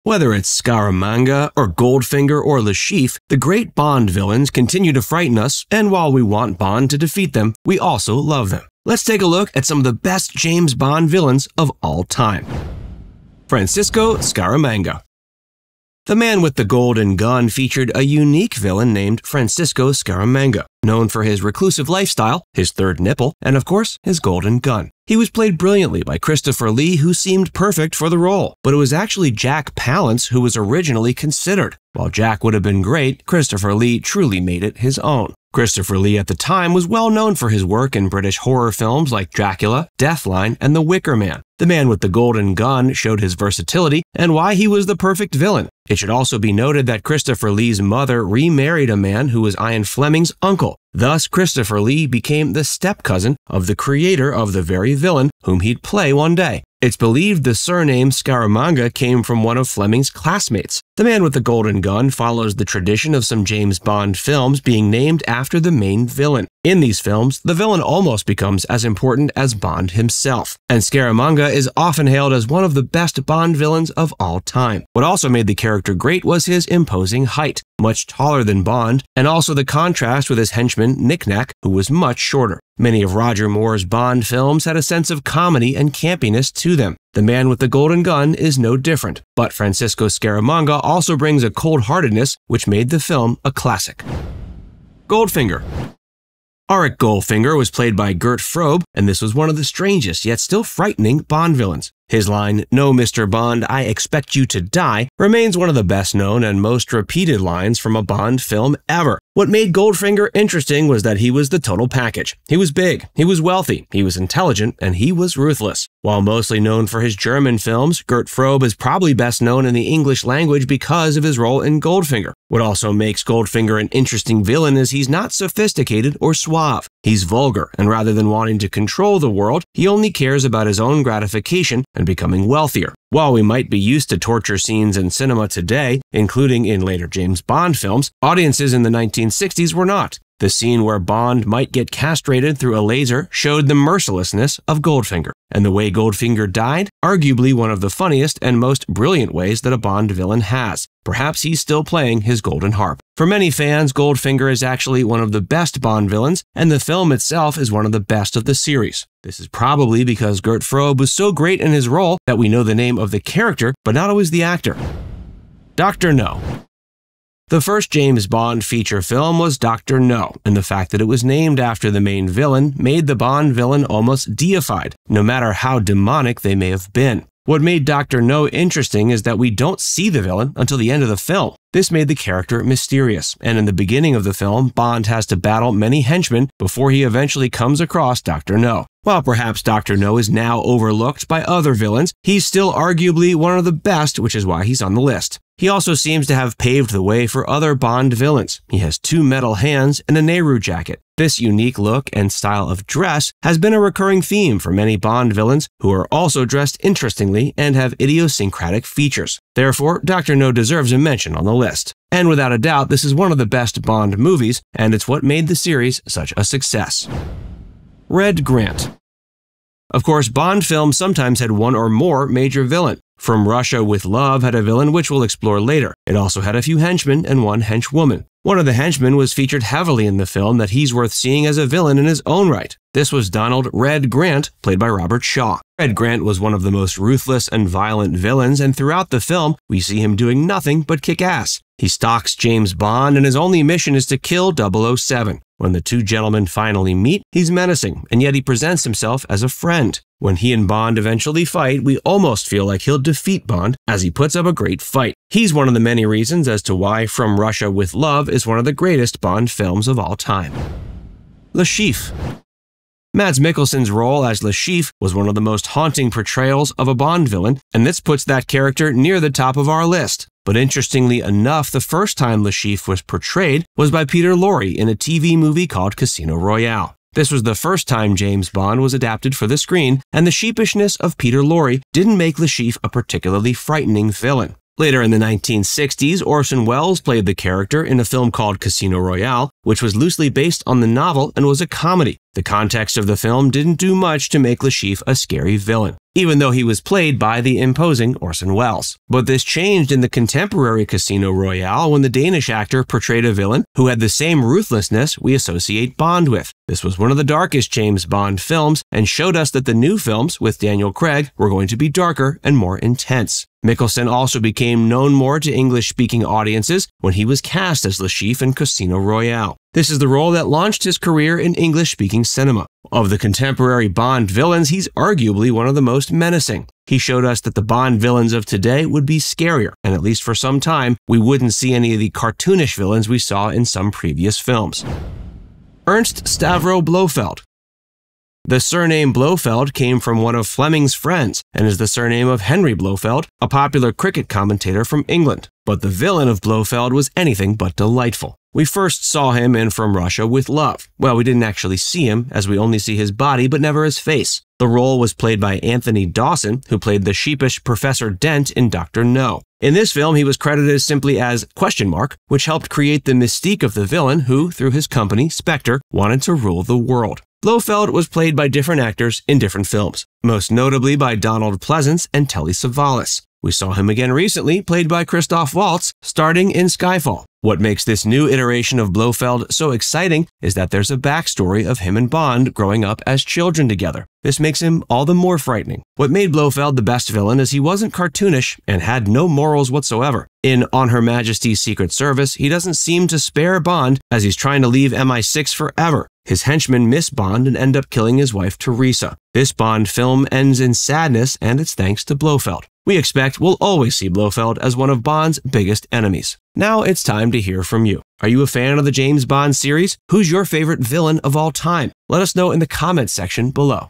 Whether it's Scaramanga or Goldfinger or Chiffre, the great Bond villains continue to frighten us, and while we want Bond to defeat them, we also love them. Let's take a look at some of the best James Bond villains of all time. Francisco Scaramanga. The Man with the Golden Gun featured a unique villain named Francisco Scaramanga, known for his reclusive lifestyle, his third nipple, and of course, his golden gun. He was played brilliantly by Christopher Lee, who seemed perfect for the role, but it was actually Jack Palance who was originally considered. While Jack would have been great, Christopher Lee truly made it his own. Christopher Lee at the time was well known for his work in British horror films like Dracula, Deathline, and The Wicker Man. The Man with the Golden Gun showed his versatility and why he was the perfect villain. It should also be noted that Christopher Lee's mother remarried a man who was Ian Fleming's uncle. Thus, Christopher Lee became the step-cousin of the creator of the very villain whom he'd play one day. It's believed the surname Scaramanga came from one of Fleming's classmates. The Man with the Golden Gun follows the tradition of some James Bond films being named after the main villain. In these films, the villain almost becomes as important as Bond himself, and Scaramanga is often hailed as one of the best Bond villains of all time. What also made the character great was his imposing height, much taller than Bond, and also the contrast with his henchman Knick-Knack, who was much shorter. Many of Roger Moore's Bond films had a sense of comedy and campiness to them. The Man with the Golden Gun is no different, but Francisco Scaramanga also brings a cold-heartedness which made the film a classic. Goldfinger. Auric Goldfinger was played by Gert Frobe, and this was one of the strangest yet still frightening Bond villains. His line, "No, Mr. Bond, I expect you to die," remains one of the best known and most repeated lines from a Bond film ever. What made Goldfinger interesting was that he was the total package. He was big, he was wealthy, he was intelligent, and he was ruthless. While mostly known for his German films, Gert Frobe is probably best known in the English language because of his role in Goldfinger. What also makes Goldfinger an interesting villain is he's not sophisticated or suave. He's vulgar, and rather than wanting to control the world, he only cares about his own gratification and becoming wealthier. While we might be used to torture scenes in cinema today, including in later James Bond films, audiences in the 1960s were not. The scene where Bond might get castrated through a laser showed the mercilessness of Goldfinger, and the way Goldfinger died, arguably one of the funniest and most brilliant ways that a Bond villain has. Perhaps he's still playing his golden harp. For many fans, Goldfinger is actually one of the best Bond villains, and the film itself is one of the best of the series. This is probably because Gert Frobe was so great in his role that we know the name of the character, but not always the actor. Dr. No. The first James Bond feature film was Dr. No, and the fact that it was named after the main villain made the Bond villain almost deified, no matter how demonic they may have been. What made Dr. No interesting is that we don't see the villain until the end of the film. This made the character mysterious, and in the beginning of the film, Bond has to battle many henchmen before he eventually comes across Dr. No. While perhaps Dr. No is now overlooked by other villains, he's still arguably one of the best, which is why he's on the list. He also seems to have paved the way for other Bond villains. He has 2 metal hands and a Nehru jacket. This unique look and style of dress has been a recurring theme for many Bond villains who are also dressed interestingly and have idiosyncratic features. Therefore, Dr. No deserves a mention on the list. And without a doubt, this is one of the best Bond movies, and it's what made the series such a success. Red Grant. Of course, Bond films sometimes had one or more major villains. From Russia with Love had a villain which we'll explore later. It also had a few henchmen and one henchwoman. One of the henchmen was featured heavily in the film that he's worth seeing as a villain in his own right. This was Donald Red Grant, played by Robert Shaw. Red Grant was one of the most ruthless and violent villains, and throughout the film, we see him doing nothing but kick ass. He stalks James Bond, and his only mission is to kill 007. When the 2 gentlemen finally meet, he's menacing, and yet he presents himself as a friend. When he and Bond eventually fight, we almost feel like he'll defeat Bond, as he puts up a great fight. He's one of the many reasons as to why From Russia with Love is one of the greatest Bond films of all time. Chiffre. Mads Mikkelsen's role as Chiffre was one of the most haunting portrayals of a Bond villain, and this puts that character near the top of our list. But interestingly enough, the first time Chiffre was portrayed was by Peter Lorre in a TV movie called Casino Royale. This was the first time James Bond was adapted for the screen, and the sheepishness of Peter Lorre didn't make Chiffre a particularly frightening villain. Later in the 1960s, Orson Welles played the character in a film called Casino Royale, which was loosely based on the novel and was a comedy. The context of the film didn't do much to make Le Chiffre a scary villain, even though he was played by the imposing Orson Welles. But this changed in the contemporary Casino Royale when the Danish actor portrayed a villain who had the same ruthlessness we associate Bond with. This was one of the darkest James Bond films and showed us that the new films with Daniel Craig were going to be darker and more intense. Mickelson also became known more to English-speaking audiences when he was cast as Le Chiffre in Casino Royale. This is the role that launched his career in English-speaking cinema. Of the contemporary Bond villains, he's arguably one of the most menacing. He showed us that the Bond villains of today would be scarier, and at least for some time, we wouldn't see any of the cartoonish villains we saw in some previous films. Ernst Stavro Blofeld. The surname Blofeld came from one of Fleming's friends and is the surname of Henry Blofeld, a popular cricket commentator from England. But the villain of Blofeld was anything but delightful. We first saw him in From Russia with Love. Well, we didn't actually see him, as we only see his body but never his face. The role was played by Anthony Dawson, who played the sheepish Professor Dent in Dr. No. In this film, he was credited simply as ? Which helped create the mystique of the villain who, through his company, Spectre, wanted to rule the world. Blofeld was played by different actors in different films, most notably by Donald Pleasance and Telly Savalas. We saw him again recently, played by Christoph Waltz, starting in Skyfall. What makes this new iteration of Blofeld so exciting is that there's a backstory of him and Bond growing up as children together. This makes him all the more frightening. What made Blofeld the best villain is he wasn't cartoonish and had no morals whatsoever. In On Her Majesty's Secret Service, he doesn't seem to spare Bond as he's trying to leave MI6 forever. His henchmen miss Bond and end up killing his wife Teresa. This Bond film ends in sadness, and it's thanks to Blofeld. We expect we'll always see Blofeld as one of Bond's biggest enemies. Now it's time to hear from you. Are you a fan of the James Bond series? Who's your favorite villain of all time? Let us know in the comments section below.